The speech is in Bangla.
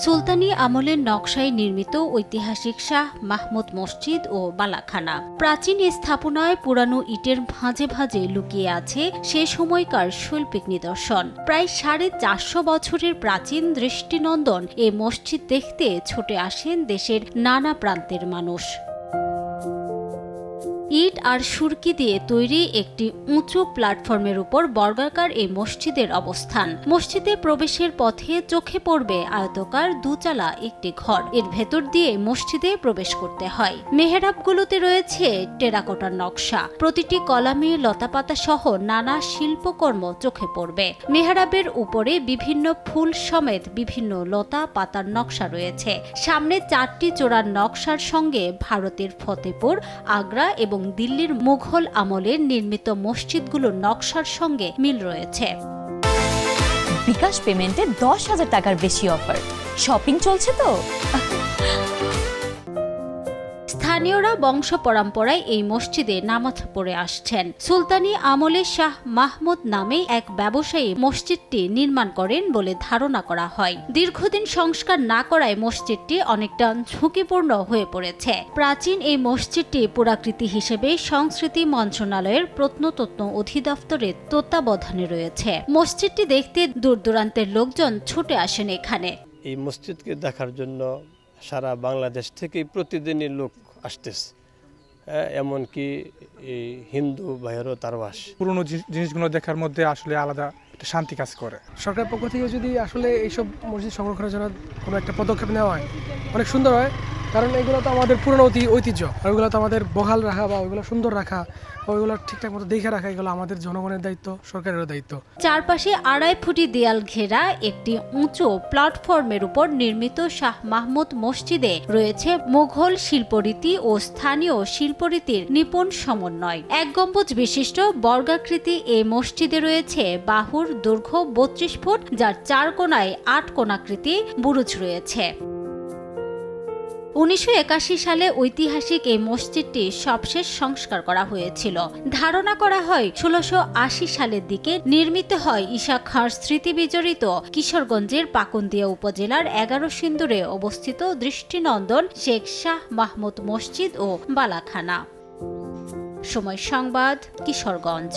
সুলতানি আমলের নকশায় নির্মিত ঐতিহাসিক শাহ মাহমুদ মসজিদ ও বালাখানা। প্রাচীন স্থাপনায় পুরানো ইটের ভাঁজে ভাঁজে লুকিয়ে আছে সে সময়কার শৈল্পিক নিদর্শন। প্রায় 450 বছরের প্রাচীন দৃষ্টিনন্দন এ মসজিদ দেখতে ছুটে আসেন দেশের নানা প্রান্তের মানুষ। ইট আর সুরকি দিয়ে তৈরি একটি উঁচু প্ল্যাটফর্মের উপর বর্গাকার এই মসজিদের অবস্থান। মসজিদে প্রবেশের পথে চোখে পড়বে আয়তাকার দুচালা একটি ঘর। এর ভেতর দিয়ে মসজিদে প্রবেশ করতে হয়। মেহরাবগুলোতে রয়েছে টেরাকোটার নকশা। প্রতিটি কলামে লতাপাতা সহ নানা শিল্পকর্ম চোখে পড়বে। মেহরাবের উপরে বিভিন্ন ফুল সমেত বিভিন্ন লতা পাতার নকশা রয়েছে। সামনে 4টি চূড়ার নকশার সঙ্গে ভারতের ফতেপুর, আগ্রা এবং দিল্লির মুঘল আমলের নির্মিত মসজিদগুলোর নকশার সঙ্গে মিল রয়েছে। বিকাশ পেমেন্টে 10,000 টাকার বেশি অফার। শপিং চলছে তো। স্থানীয়রা বংশ পরম্পরায় এই মসজিদে নামাজ পড়ে আসছেন। সুলতানি আমলে শাহ মাহমুদ নামে এক ব্যবসায়ী মসজিদটি নির্মাণ করেন বলে ধারণা করা হয়। দীর্ঘদিন সংস্কার না করায় মসজিদটি অনেকটা ঝুঁকিপূর্ণ হয়ে পড়েছে। প্রাচীন এই মসজিদটি পুরাকৃতি হিসেবে সংস্কৃতি মন্ত্রণালয়ের প্রত্নতত্ত্ব অধিদপ্তরের তত্ত্বাবধানে রয়েছে। মসজিদটি দেখতে দূর দূরান্তের লোকজন ছুটে আসেন এখানে। এই মসজিদকে দেখার জন্য সারা বাংলাদেশ থেকে প্রতিদিনই লোক আসতেছে, এমনকি এই হিন্দু ভাইয়েরও তার বাস। পুরনো জিনিসগুলো দেখার মধ্যে আসলে আলাদা একটা শান্তি কাজ করে। সরকারের পক্ষ থেকে যদি আসলে এইসব মসজিদ সংরক্ষণের জন্য কোনো একটা পদক্ষেপ নেওয়া হয় অনেক সুন্দর হয়, কারণ এগুলো তো আমাদের পুরনো ঐতিহ্য, আর ওইগুলো তো আমাদের বহাল রাখা বা ওইগুলো সুন্দর রাখা, ওইগুলো ঠিকঠাক মতো দেখে রাখা, এগুলো আমাদের জনগণের দায়িত্ব, সরকারেরও দায়িত্ব। চারপাশে 2.5 ফুটি দেয়াল ঘেরা একটি উঁচু প্ল্যাটফর্মের উপর নির্মিত শাহ মাহমুদ মসজিদে রয়েছে মুঘল শিল্পরীতি ও স্থানীয় শিল্পরীতির নিপুণ সমন্বয়। 1 গম্বুজ বিশিষ্ট বর্গাকৃতি এই মসজিদে রয়েছে বাহুর দৈর্ঘ্য 32 ফুট, যার 4 কোণায় 8 কোণাকৃতি বুরুজ রয়েছে। 1981 সালে ঐতিহাসিক এই মসজিদটি সবশেষ সংস্কার করা হয়েছিল। ধারণা করা হয় 1680 সালের দিকে নির্মিত হয় ঈশা খাঁর স্মৃতি বিজড়িত কিশোরগঞ্জের পাকুন্দিয়া উপজেলার 11 সিন্দুরে অবস্থিত দৃষ্টিনন্দন শেখ শাহ মাহমুদ মসজিদ ও বালাখানা। সময় সংবাদ, কিশোরগঞ্জ।